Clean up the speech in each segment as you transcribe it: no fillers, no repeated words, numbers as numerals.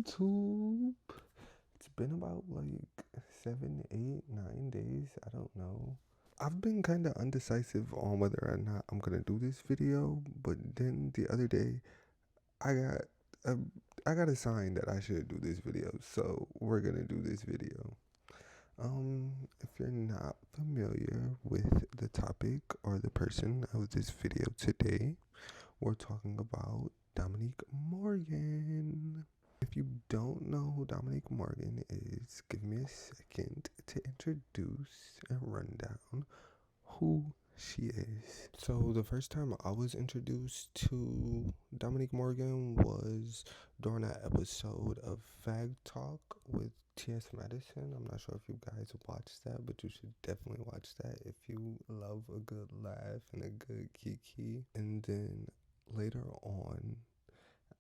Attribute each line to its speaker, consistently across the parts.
Speaker 1: YouTube. It's been about like 7, 8, 9 days. I don't know. I've been kind of undecisive on whether or not I'm gonna do this video, but then the other day I got a, I got a sign that I should do this video, so we're gonna do this video. If you're not familiar with the topic or the person of this video today, we're talking about Dominique Morgan. If you don't know who Dominique Morgan is, give me a second to introduce and run down who she is. So the first time I was introduced to Dominique Morgan was during that episode of Fag Talk with T.S. Madison. I'm not sure if you guys watched that, but you should definitely watch that if you love a good laugh and a good kiki. And then later on,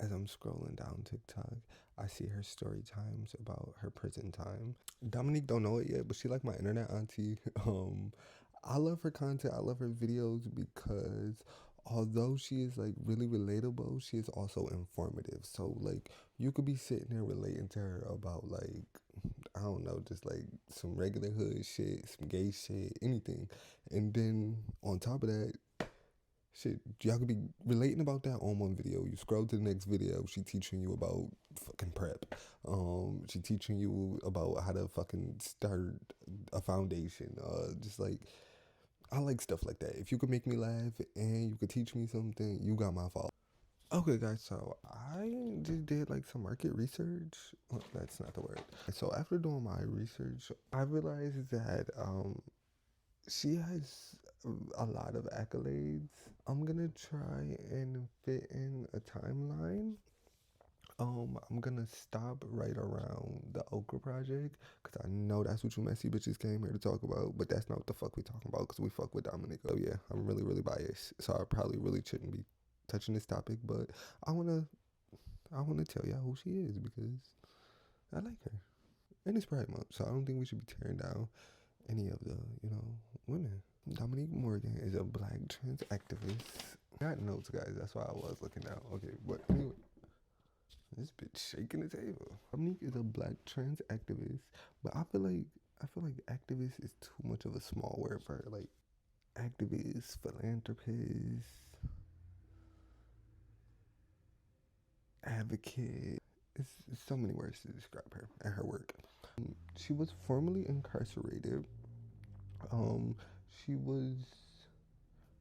Speaker 1: as I'm scrolling down TikTok, I see her story times about her prison time. Dominique don't know it yet, but she like my internet auntie. I love her content. I love her videos because although she is like really relatable, she is also informative. So like you could be sitting there relating to her about like, I don't know, just like some regular hood shit, some gay shit, anything. And then on top of that, shit, y'all could be relating about that on one video. You scroll to the next video, she teaching you about fucking prep. She teaching you about how to fucking start a foundation. Just like, I like stuff like that. If you could make me laugh and you could teach me something, you got my fault. Okay, guys, so I just did like some market research. Well, that's not the word. So after doing my research, I realized that she has a lot of accolades. I'm gonna try and fit in a timeline. I'm gonna stop right around the Okra project because I know that's what you messy bitches came here to talk about, but that's not what the fuck we talking about because we fuck with Dominic. Oh yeah, I'm really, really biased, so I probably really shouldn't be touching this topic, but I wanna tell y'all who she is because I like her, and it's Pride Month, so I don't think we should be tearing down any of the women. Dominique Morgan is a black trans activist. Got notes, guys. That's why I was looking down. Okay, but anyway, this bitch shaking the table. Dominique is a black trans activist, but I feel like activist is too much of a small word for her. Like activist, philanthropist, advocate. It's so many words to describe her and her work. She was formerly incarcerated. She was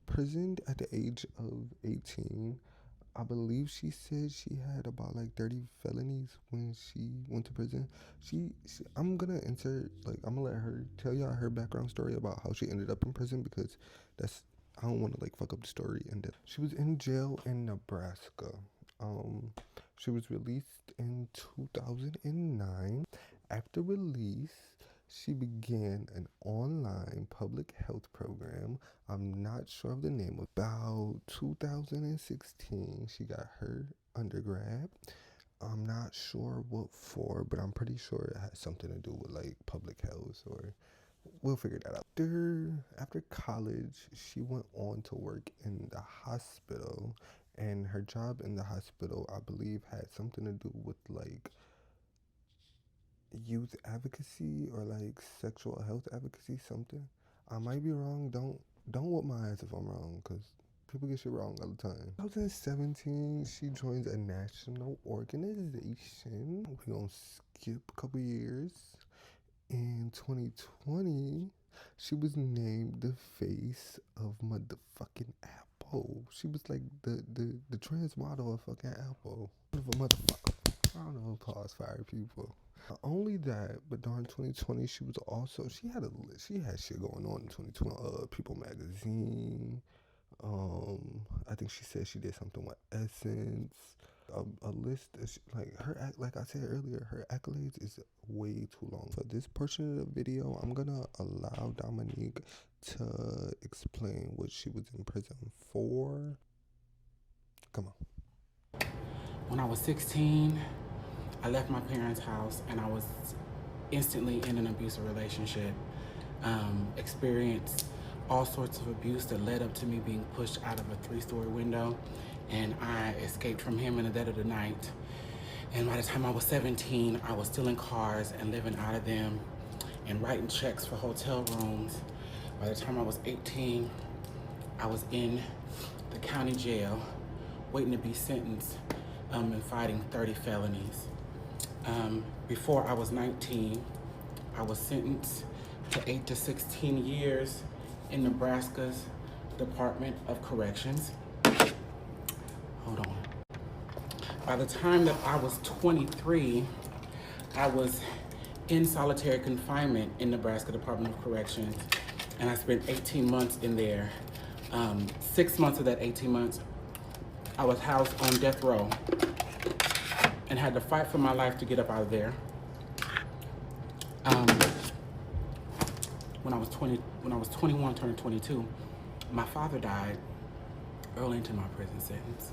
Speaker 1: prisoned at the age of 18. I believe she said she had about like 30 felonies when she went to prison. I'm gonna insert, like, I'm gonna let her tell y'all her background story about how she ended up in prison because I don't want to like fuck up the story. And she was in jail in Nebraska. She was released in 2009. After release, she began an online public health program. I'm not sure of the name. About 2016, she got her undergrad. I'm not sure what for, but I'm pretty sure it had something to do with like public health, or we'll figure that out. After college, she went on to work in the hospital, and her job in the hospital, I believe, had something to do with like youth advocacy or like sexual health advocacy, something. I might be wrong. Don't whoop my ass if I'm wrong, because people get shit wrong all the time. 2017, she joins a national organization. We're gonna skip a couple years. In 2020, she was named the face of motherfucking Apple. She was like the trans model of fucking Apple. Of a motherfucker. I don't know, pause fire people. Not only that, but during 2020, she had shit going on in 2020. People Magazine. I think she said she did something with Essence. A list of like like I said earlier, her accolades is way too long. For this portion of the video, I'm gonna allow Dominique to explain what she was in prison for. Come on.
Speaker 2: When I was 16, I left my parents' house and I was instantly in an abusive relationship. Experienced all sorts of abuse that led up to me being pushed out of a 3-story window, and I escaped from him in the dead of the night And by the time I was 17, I was stealing cars and living out of them and writing checks for hotel rooms. By the time I was 18, I was in the county jail waiting to be sentenced and fighting 30 felonies. Before I was 19, I was sentenced to 8 to 16 years in Nebraska's Department of Corrections. Hold on. By the time that I was 23, I was in solitary confinement in Nebraska Department of Corrections, and I spent 18 months in there. 6 months of that 18 months, I was housed on death row and had to fight for my life to get up out of there. Um, when I was 21, turning 22, my father died early into my prison sentence.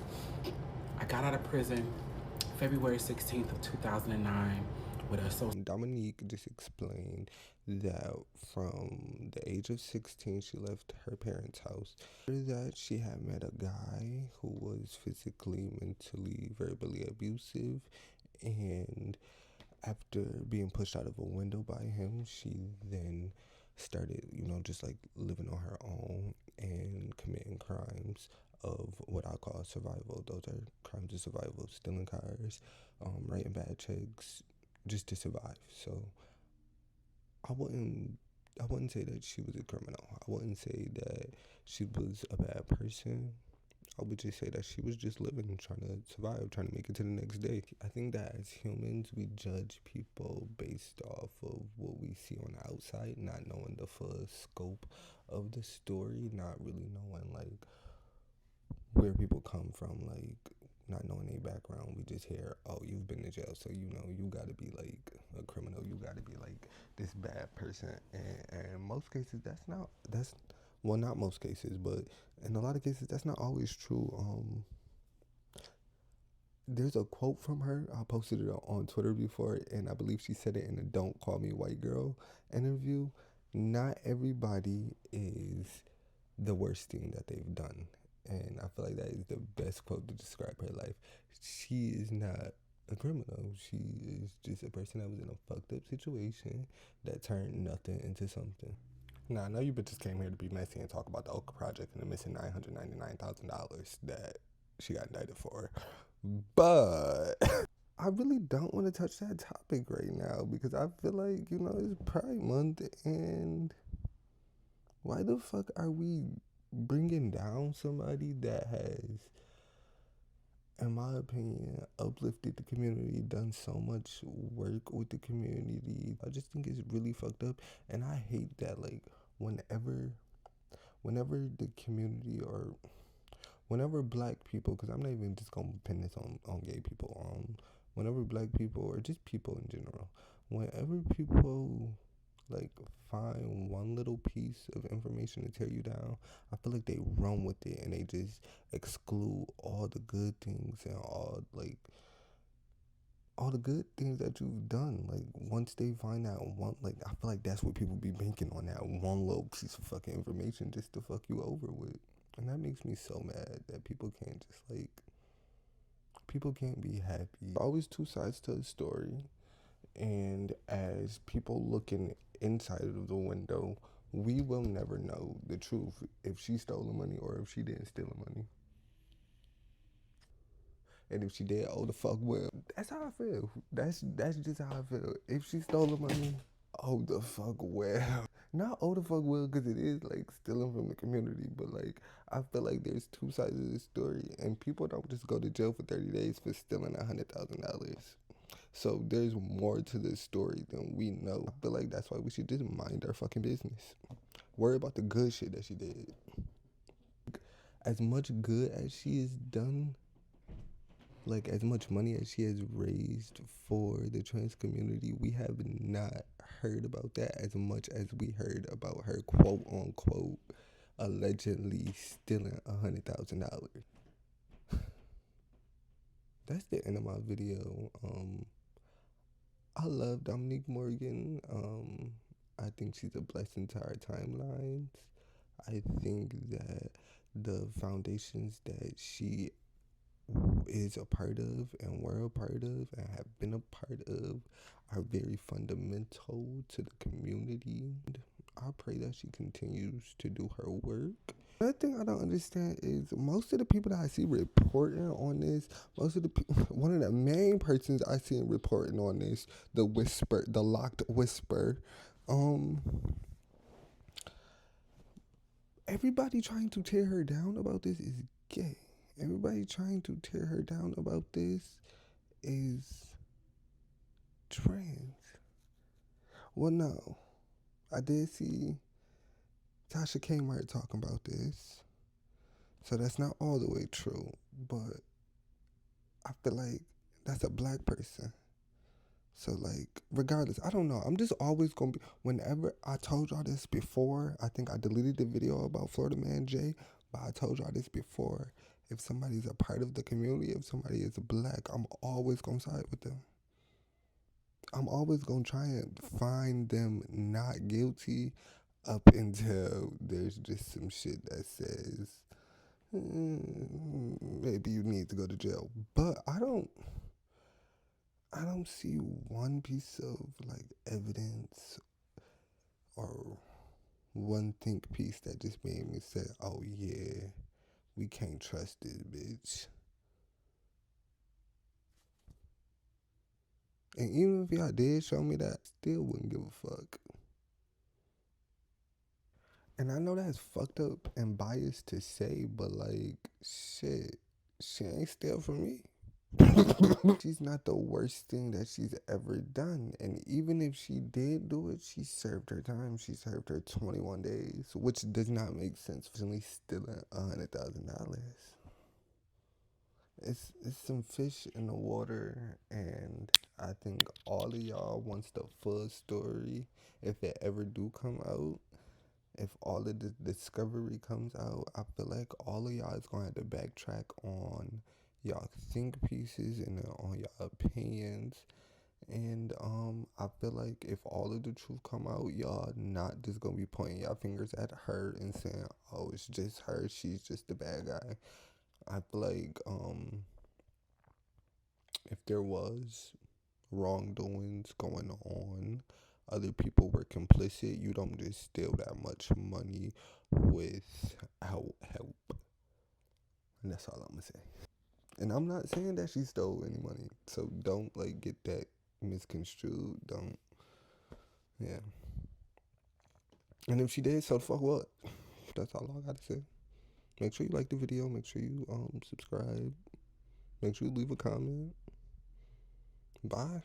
Speaker 2: I got out of prison February 16th of 2009 with a social.
Speaker 1: Dominique just explained that from the age of 16, she left her parents' house. After that, she had met a guy who was physically, mentally, verbally abusive, and after being pushed out of a window by him, she then started, just like living on her own and committing crimes of what I call survival. Those are crimes of survival: stealing cars, writing bad checks, just to survive. So I wouldn't I wouldn't say that she was a criminal. I wouldn't say that she was a bad person. I would just say that she was just living, trying to survive, trying to make it to the next day. I think that as humans, we judge people based off of what we see on the outside, not knowing the full scope of the story, not really knowing like where people come from, like not knowing their background. We just hear, oh, you've been to jail, so you gotta be like a criminal, you gotta be like this bad person. And in most cases, that's well, not most cases, but in a lot of cases, that's not always true. There's a quote from her. I posted it on Twitter before, and I believe she said it in a "Don't Call Me White Girl" interview. Not everybody is the worst thing that they've done. And I feel like that is the best quote to describe her life. She is not a criminal. She is just a person that was in a fucked up situation that turned nothing into something. Now, I know you bitches came here to be messy and talk about the Oka Project and the missing $999,000 that she got indicted for. But I really don't want to touch that topic right now because I feel like, it's Pride Month, and why the fuck are we bringing down somebody that has, in my opinion, uplifted the community, done so much work with the community? I just think it's really fucked up, and I hate that, like, whenever the community, or whenever black people, because I'm not even just gonna pin this on gay people, whenever black people, or just people in general, whenever people like find one little piece of information to tear you down, I feel like they run with it and they just exclude all the good things and all the good things that you've done. Like, once they find that one, like, I feel like that's what people be banking on, that one little piece of fucking information just to fuck you over with. And that makes me so mad that people can't just like, people can't be happy. Always two sides to a story. And as people looking inside of the window, we will never know the truth, if she stole the money or if she didn't steal the money. And if she did, oh the fuck well. That's how I feel. That's just how I feel. If she stole the money, oh the fuck well. Not oh the fuck well, because it is like stealing from the community, but like I feel like there's two sides of the story, and people don't just go to jail for 30 days for stealing $100,000. So there's more to this story than we know. I feel like that's why we should just mind our fucking business. Worry about the good shit that she did. As much good as she has done, like as much money as she has raised for the trans community, we have not heard about that as much as we heard about her quote unquote allegedly stealing $100,000. That's the end of my video. I love Dominique Morgan. I think she's a blessing to our timelines. I think that the foundations that she is a part of and were a part of and have been a part of are very fundamental to the community. I pray that she continues to do her work. Another thing I don't understand is most of the people that I see reporting on this, one of the main persons I see reporting on this, the locked whisper, um, everybody trying to tear her down about this is gay. Everybody trying to tear her down about this is trans. Well, no, I did see Tasha Kmart talking about this, so that's not all the way true. But I feel like that's a black person. So like, regardless, I don't know. I'm just always gonna be. Whenever I told y'all this before, I think I deleted the video about Florida Man Jay, but I told y'all this before. If somebody's a part of the community, if somebody is black, I'm always gonna side with them. I'm always gonna try and find them not guilty up until there's just some shit that says maybe you need to go to jail. But I don't see one piece of like evidence or one think piece that just made me say, "Oh yeah, we can't trust this bitch." And even if y'all did show me that, I still wouldn't give a fuck. And I know that's fucked up and biased to say, but like, shit, she ain't steal from me. She's not the worst thing that she's ever done. And even if she did do it, she served her time. She served her 21 days, which does not make sense. Finally stealing $100,000. It's some fish in the water, and I think all of y'all wants the full story if it ever do come out. If all of the discovery comes out, I feel like all of y'all is gonna have to backtrack on y'all think pieces and on y'all opinions. And I feel like if all of the truth come out, y'all not just gonna be pointing y'all fingers at her and saying, "Oh, it's just her. She's just the bad guy." I feel like if there was wrongdoings going on, other people were complicit. You don't just steal that much money without help. And that's all I'm gonna say. And I'm not saying that she stole any money. So don't like get that misconstrued. Don't, yeah. And if she did, so the fuck what? That's all I gotta say. Make sure you like the video. Make sure you subscribe. Make sure you leave a comment. Bye.